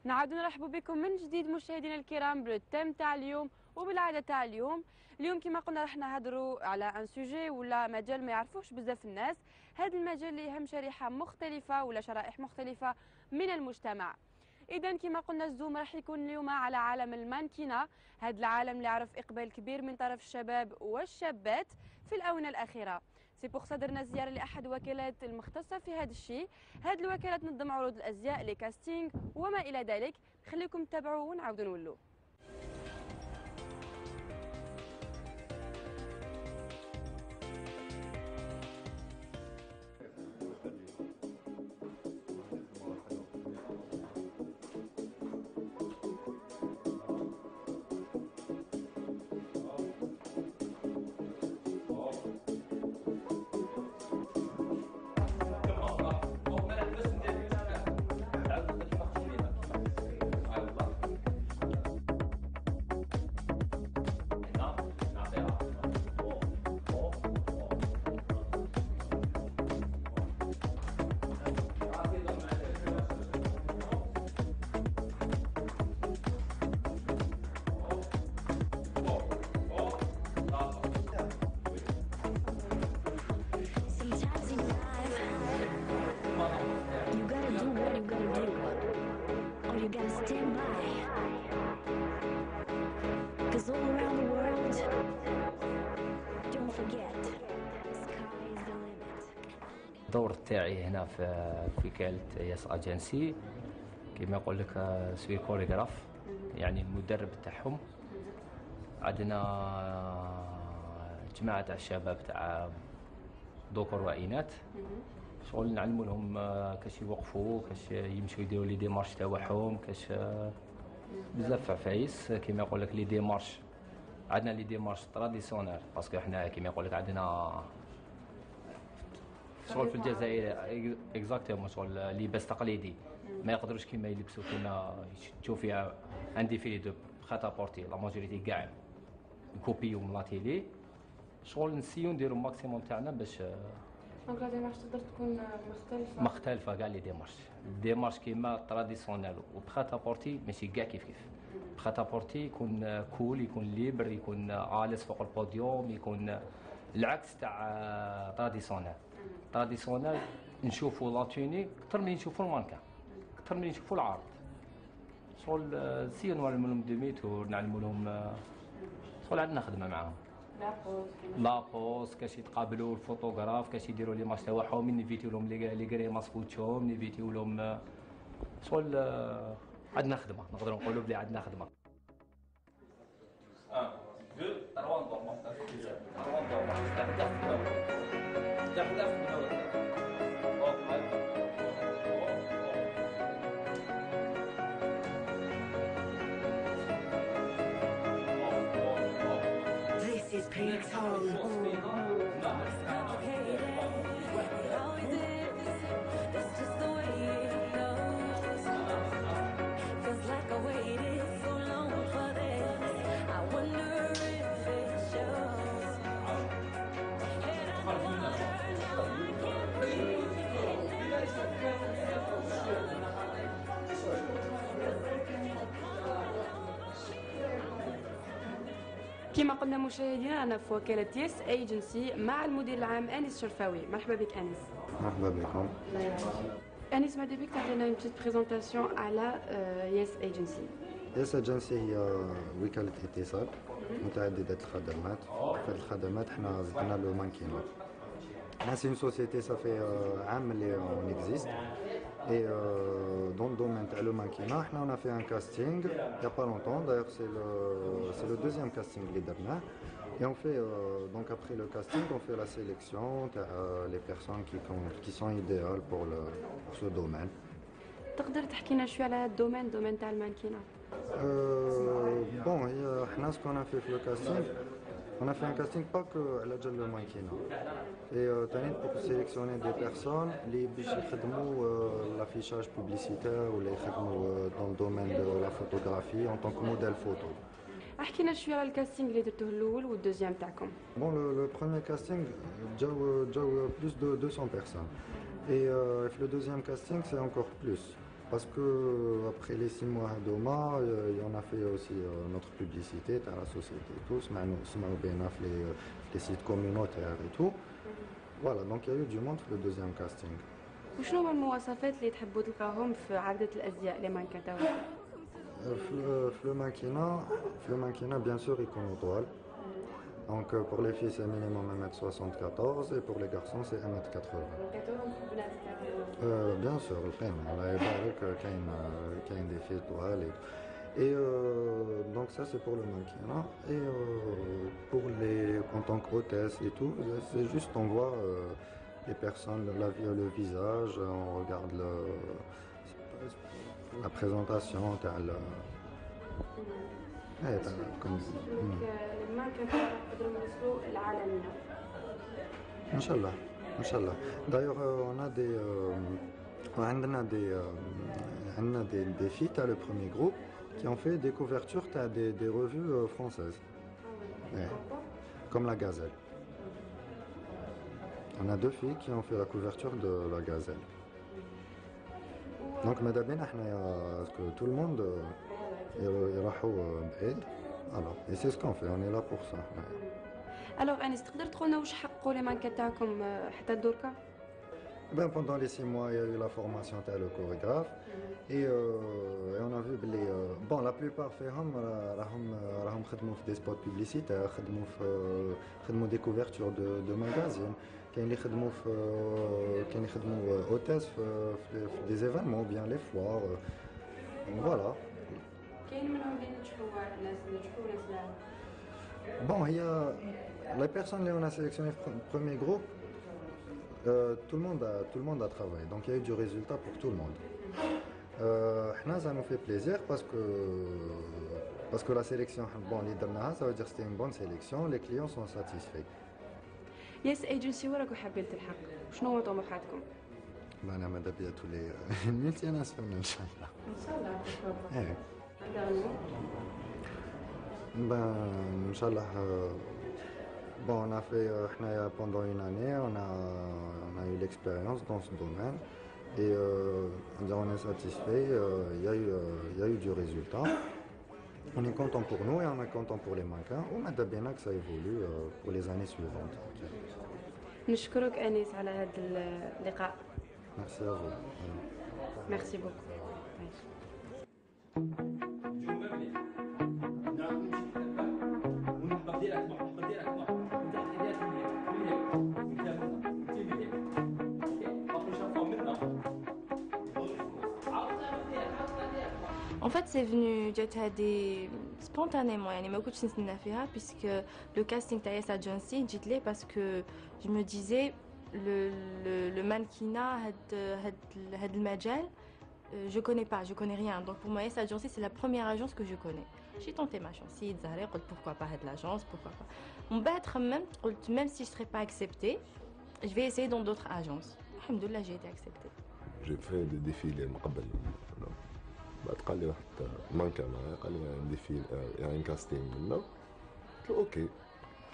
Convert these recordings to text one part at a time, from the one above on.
نعاود نرحبوا بكم من جديد مشاهدينا الكرام بالتيم تاع اليوم وبالعاده تاع اليوم كما قلنا راح نهضروا على ان سوجي ولا مجال ما يعرفوش بزاف الناس. هذا المجال اللي يهم شريحه مختلفه ولا شرائح مختلفه من المجتمع. اذا كما قلنا الزوم راح يكون اليوم على عالم المانكينه، هذا العالم اللي عرف اقبال كبير من طرف الشباب والشابات في الاونه الاخيره. سي بوغ درنا زياره لاحد الوكالات المختصه في هذا الشيء. هذه الوكاله تنظم عروض الازياء لي كاستينغ وما الى ذلك. خليكم تتابعوا ونعاودوا نولوا. الدور تاعي هنا في وكالة ياس اجنسي كما يقول لك سوي كوريغراف، يعني المدرب تاعهم. عندنا جماعة تاع الشباب تاع ذكور واناث، شغل نعلموا لهم كاش يوقفوا، كاش يمشوا يديروا لي ديمارش تاعهم، كاش بزاف عفايس كما يقول لك لي ديمارش. عندنا لي ديمارش تراديسيونيل باسكو حنا كما يقول لك عندنا شغل في الجزائر اكزاكتومون شغل لباس تقليدي ما يقدروش كيما يلبسوا كيما تشوف فيها عندي في دو بخاتا بورتي لا ماجوريتي كاع كوبيو من لا تيلي. شغل نسيو نديرو الماكسيموم تاعنا باش دونك لا ديمارش تقدر تكون مختلفه كاع لي ديمارش كيما تراديسيونيل وبخاتا بورتي ماشي كاع كيف بخاتا بورتي يكون كول، يكون ليبر، يكون اليس فوق البوديوم، يكون العكس تاع تراديسيونيل نشوفوا لاتوني اكثر من نشوفوا المانكا، اكثر من نشوفوا العرض. شغل نسيو نعلموا لهم ديميتور، نعلموا لهم شغل عندنا خدمه معاهم لابوز كاش يتقابلوا الفوتوغراف، كاش يديروا لي ماش تاعهم، نيفيتيو لهم لي غريماس فوتشوم، نيفيتيو لهم شغل عندنا خدمه، نقدروا نقولوا بلي عندنا خدمه. 1 2 This is Payton. كما قلنا مشاهدينا أنا في وكالة يس ايجنسي مع المدير العام أنيس شرفاوي. مرحبا بك أنيس. مرحبا بكم. أنيس ماذا بك تعطينا une petite présentation على يس ايجنسي. يس اجنسي هي وكالة اتصال متعددة الخدمات. في الخدمات حنا زدنا لو مانكينا. حنا سي اون سوسيتي صافي عام اللي اون اكزيست et dans le domaine تاع لو مانكينا حنا on a fait un casting il y a pas longtemps d'ailleurs c'est le deuxième casting اللي درناه et on fait donc après le casting on fait la sélection تاع les personnes qui sont idéales pour ce domaine. تقدر تحكينا شويه على هذا الدومين تاع المانكينا؟ bon هي حنا سكون a fait le casting on a fait un casting pas que على جال لو مانكينا et تاني pour sélectionner des personnes اللي باش يخدموا l'affichage publicitaire ولا يخدموا dans le domaine de la photographie en tant que modèle photo. احكينا شويه على الكاستينغ اللي درتوه الاول والدوزيام تاعكم. Bon le premier casting جاو plus de 200 personnes et le deuxième casting c'est encore plus. Parce que après les 6 mois de Doma, on a fait aussi notre publicité à la société et tout, les sites communautaires et tout. Voilà, donc il y a eu du monde pour le deuxième casting. وشنو هما المواصفات اللي تحبوا تلقاهم في عدة الازياء لي مانكان تاعكم؟ Le mannequinat, bien sûr, il compte toile. Donc pour les filles, c'est minimum 1m74 et pour les garçons, c'est 1m80. Bien sûr, vraiment. Là, il y a des filles toiles. Donc ça, c'est pour le mannequinat. Et pour les en tant qu'hôtesse et tout, c'est juste on voit les personnes, le visage, on regarde la présentation. Inch'Allah, Inch'Allah. D'ailleurs, on a des filles, le premier groupe, qui ont fait des couvertures des revues françaises. Ouais. Comme la Gazelle. On a 2 filles qui ont fait la couverture de la Gazelle. Donc, madame, que tout le monde et c'est ce qu'on fait, on est là pour ça. Ouais. الوغ انس تقدر تقول لنا واش حققوا لي مانكان تاعكم حتى دركا؟ Ben, pendant les 6 mois, il y a eu la formation de le chorégraphe et on a vu que bon, la plupart راهم خدموا في des spots publicitaires, خدموا des couvertures de magazines, كاين اللي خدموا hôtesse في des événements bien les foires. Voilà. كاين منهم اللي نجحوا ناس نجحوا وناس لا؟ Bon, il y a les personnes qu'on a sélectionnées dans le premier groupe, tout le monde a travaillé, donc il y a eu du résultat pour tout le monde. Ça nous fait plaisir parce que la sélection, bon, ça veut dire que c'était une bonne sélection, les clients sont satisfaits. يس ايجنسي وراكم حابين تلحق؟ شنو هو طموحاتكم؟ أنا ماذا بيا تولي ملتي ناسيونال إن شاء الله. ان شاء الله. Ben, Inch'Allah, bon, on a fait, pendant une année, on a eu l'expérience dans ce domaine et on est satisfait, il y a eu du résultat. On est content pour nous et on est content pour les mannequins. On a bien que ça évolue pour les années suivantes. نشكرك انيس على هذا اللقاء. Merci à vous. ميرسي بوكو. En fait, c'est venu spontanément, يعني ما كنتش نستنى فيها puisque le casting تاع Yes Agency جيت ليه parce que je me disais le mannequinat هاد المجال je connais rien. Donc pour moi Yes Agency c'est la première agence que je connais. J'ai tenté ma chance. Si Zahra قلت pourquoi pas de l'agence, pourquoi pas. من بعد خممت قلت même si je serais pas acceptée, je vais essayer dans d'autres agences. Alhamdoulilah, j'ai été acceptée. J'ai fait des défilés من قبل. بعد قال لي واحد مانكا معايا قال لي عندي في يعني كاستينغ منا قلت له اوكي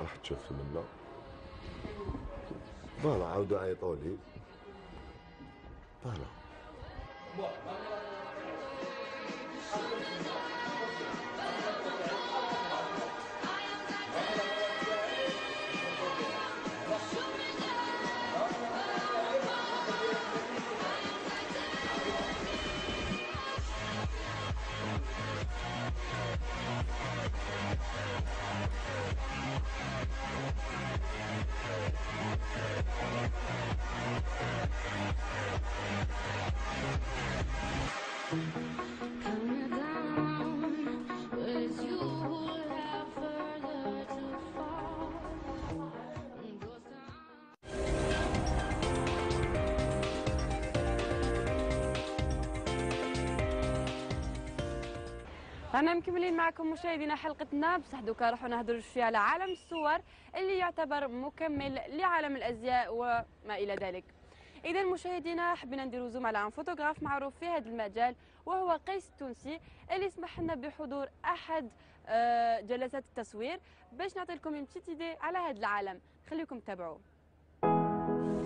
راح تشوف منا فوالا عاودوا عيطوا لي فوالا رانا مكملين معكم مشاهدينا حلقتنا، بصح دوكا راحوا نهضروا شويه على عالم الصور اللي يعتبر مكمل لعالم الازياء وما الى ذلك. اذا مشاهدينا حبينا نديروا زوم على ان فوتوغراف معروف في هذا المجال وهو قيس التونسي اللي سمح لنا بحضور احد جلسات التصوير باش نعطي لكم اون بتيت ايدي على هذا العالم. خليكم تتابعوا.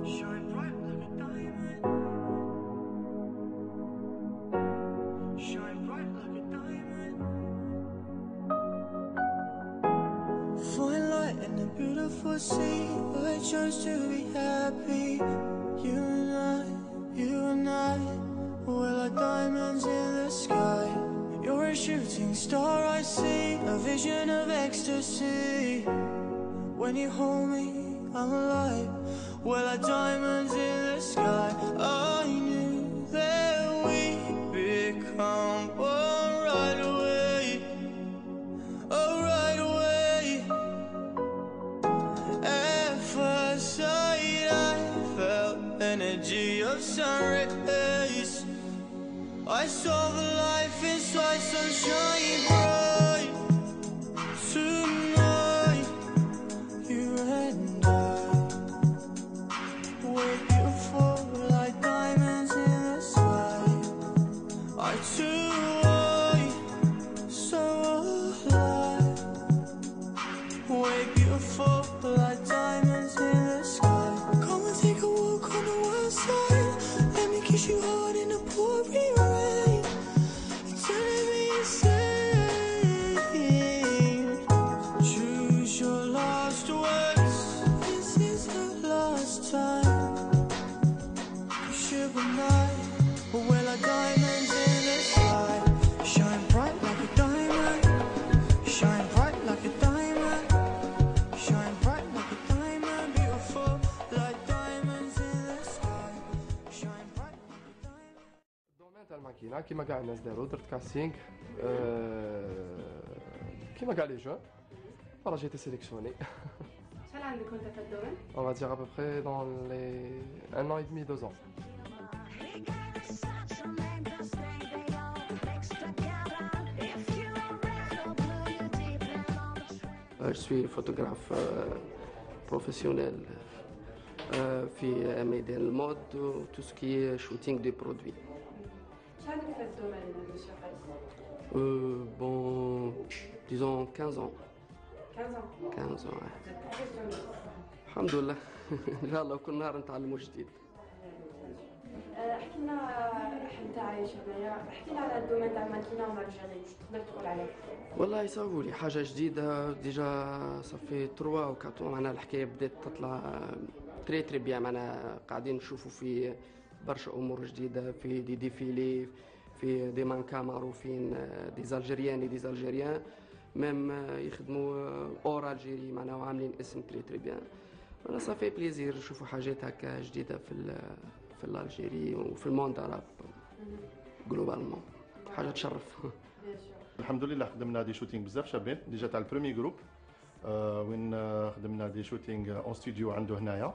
Shine bright like a diamond. will see a chance to be happy. You and I, we're like diamonds in the sky. You're a shooting star, I see a vision of ecstasy. When you hold me, I'm alive. We're like diamonds in the sky. I knew that we'd become one right away. Oh, right away. At first sight, I felt energy of sun rays. I saw the life inside, sunshine bright. Tonight, you and I, we're beautiful like diamonds in the sky. I too are so alive. We're beautiful like diamonds in the sky. Come and take a walk on the wild side. Let me kiss you hard in the pouring rain. Telling me insane. Choose your last words. This is the last time. You should be mine. We're like diamonds in the sky. Shine bright like a diamond. Shine bright like a diamond. Shine bright like a diamond. Beautiful like diamonds in the sky. Shine bright like a diamond. الدومين تاع الماكينه كيما كاع الناس داروا درت كاستينغ كيما كاع لي جون فوالا جيتي سيليكسيوني شحال عندك وانت في الدومين؟ on va dire à peu près dans les 1 an et demi 2 ans. Je suis photographe professionnel في ميدان المود و tout ce qui est shooting des produits. شحال عندك في الدومين monsieur Khalid؟ Bon, disons 15 ans. 15 ans. 15 ans. Vous êtes professionnel. الحمد لله. ان شاء الله كل نهار نتعلموا جديد. احكي لنا انت عايش هنايا، احكي لنا على الدومين تاع الماكينه اون الجيري، واش تقدر تقول عليه؟ والله يصاوبوا لي حاجه جديده ديجا صافي 3 او 4 معناها الحكايه بدات تطلع تري بيان، معناها قاعدين نشوفوا في برشا امور جديده، في دي ديفيلي، في دي مانكا معروفين، دي زالجيريان ميم يخدموا اور الجيري معناها وعاملين اسم تري بيان. انا صافي بليزير نشوفوا حاجات هكا جديده في الجيري وفي الموند عرب جلوبالمون، حاجه تشرف. الحمد لله خدمنا دي شوتينغ بزاف شابين ديجا تاع البرومي جروب وين خدمنا دي شوتينغ اون ستوديو عنده هنايا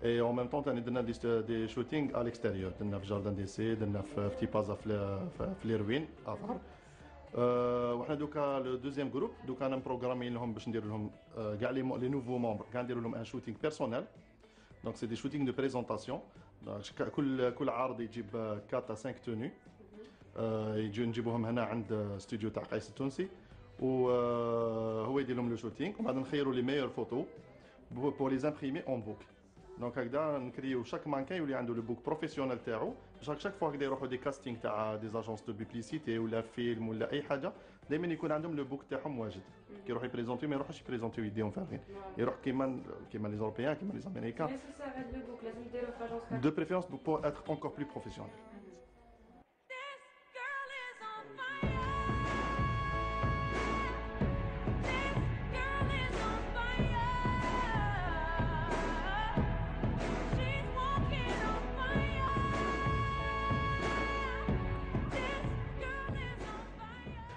اي اون ميم طون ثاني درنا دي شوتينغ على الاكستيريور، درنا في جاردان دي سي، درنا في تي بازا في ليروين اثار. وحنا دوكا لو دوزيام جروب دوكا انا مبروغرامين لهم باش ندير لهم كاع لي نوفو ممبر كاع ندير لهم ان شوتينغ بيرسونيل. دونك سي دي شوتينغ دو بريزونطاسيون، كل عارض يجيب 4 à 5 توني يجوا نجيبوهم هنا عند استوديو تاع قيس التونسي وهو يدير لهم لو شوتينغ، وبعد نخيروا لي ميور فوتو بور لي زامبريمي اون بوك. دونك هكذا نكريو شاك مانكان يولي عنده لو بوك بروفيسيونيل تاعو، شاك فوا هكذا يروحوا دي كاستينغ تاع دي اجونس دو بوبليسيتي ولا فيلم ولا اي حاجه، دائما يكون عندهم لو بوك تاعهم واجد. كي يروحوا يبريزونتيو ما يروحوش يبريزونتيو يديهم فارغين، يروح كيما لي اوروبيان كيما لي امريكان. لو بوك لازم ديرو في اجونس دو بريفيرونس بور اتر انكور بلو بروفيسيونيل.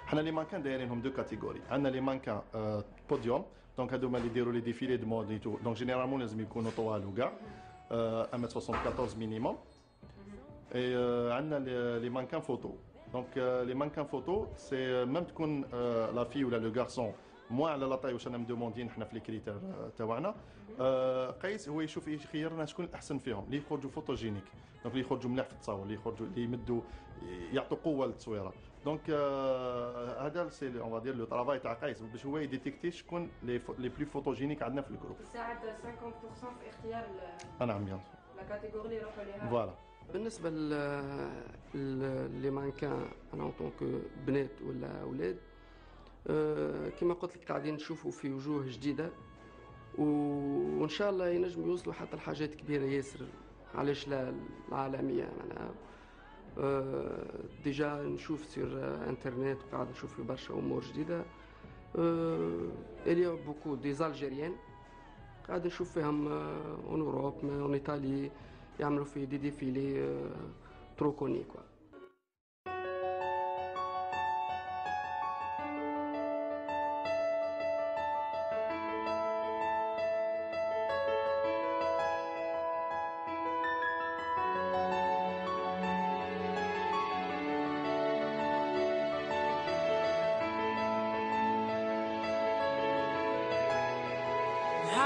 حنا لي مانكان دايرينهم دو كاتيجوري، عندنا لي مانكان بوديوم، دونك هادوما اللي يديروا لي ديفيلي دو مود ايتو، دونك جينيرالمون لازم يكونوا طوال وكاع 1m74 مينيموم. اي عندنا لي مانكان فوتو، دونك لي مانكان فوتو سي ميم تكون لا في ولا لو غارسون موا على لا طاي واش انا مدوموندين حنا في لي كريتير تاعنا. قيس هو يشوف يخيرنا شكون الاحسن فيهم، اللي يخرجوا فوتوجينيك، دونك اللي يخرجوا مليح في التصاور، اللي يخرجوا اللي يمدوا يعطوا قوه للتصويره. دونك هذا سي اون فادير لو طرافاي تاع قيس باش هو يديتيكتي شكون لي بلو فوتوجينيك عندنا في الجروب. ساعد 50% في اختيار نعم بيان لا كاتيجوري اللي يروحوا ليها. فوالا. بالنسبه لي مانكان انا اون طونك بنات ولا اولاد، كما قلت لك قاعدين نشوفوا في وجوه جديده وان شاء الله ينجموا يوصلوا حتى لحاجات كبيره ياسر. علاش لا العالميه معناها. ديجا نشوف سير انترنت وقاعد نشوف في برشا امور جديده. اليا بوكو دي زالجيريان قاعد نشوف فيهم اون اوروب اون ايطالي يعملوا في دي ديفيلي ترو كوني كوا.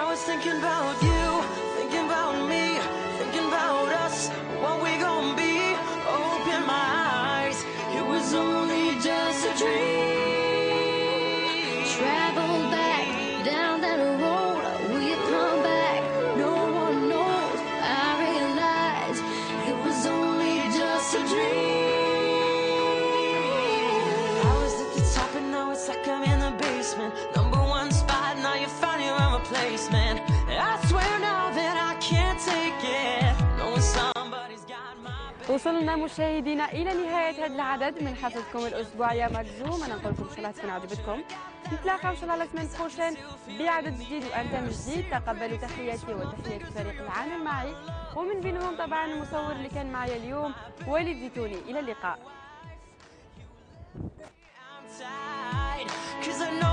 I was thinking about you, thinking about me, thinking about us, what we gon' be. Open my eyes, it was only just a dream. Travel back down that road, will you come back? No one knows. I realize it was only just a dream. I was at the top and now it's like I'm in the basement. Number one spot, now you found your own replacement. I swear now that I can't take it, knowing somebody's got my back. وصلنا مشاهدينا الى نهايه هذا العدد من حصتكم الاسبوعيه مجزوم. انا نقول لكم ان شاء الله تكون عجبتكم. نتلاقاو ان شاء الله لا سيمين بروشين بعدد جديد وانتم جديد. تقبلوا تحياتي وتحيات الفريق العامل معي ومن بينهم طبعا المصور اللي كان معي اليوم وليد زيتوني. الى اللقاء. 'Cause I know